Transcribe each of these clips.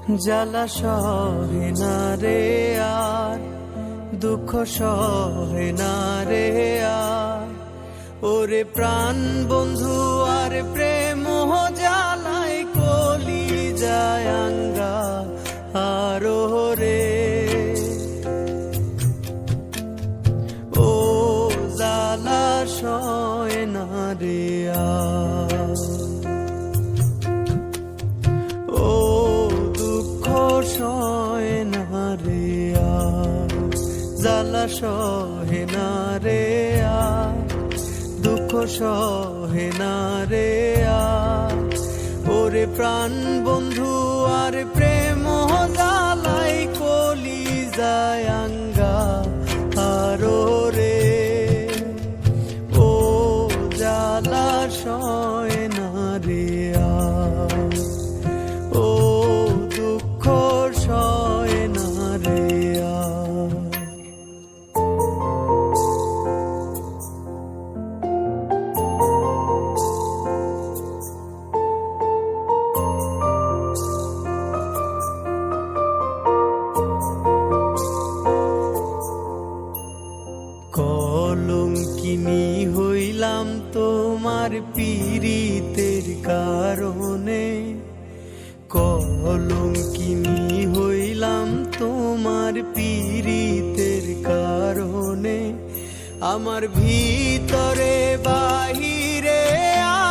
জ্বালা সহে না রে আর, দুঃখ সহে না রে আর, ওরে প্রাণ বন্ধু আর প্রেম জ্বালায় কলি যায় আঙ্গা আর রে। ও জ্বালা সহে না রে আর, ও দুঃখ সহে না রে আর, জ্বালা সহে না রে আর, দুঃখ সহে না রে আর, ওরে প্রাণ বন্ধু আর প্রেম জ্বালাই কলি যায় আঙ্গা আর রে। ও জ্বালা সহে না রে আর, ও দুঃখ সহে না রে আর। কলঙ্কিনী হইলাম তোমার পীড়িতের কারণে, কলঙ্কিনী হইলাম তোমার পীড়িতের কারণে, আমার ভিতরে বাহিরে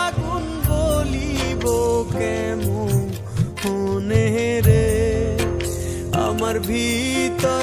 আগুন বলিব কেমন রে, আমার ভিতরে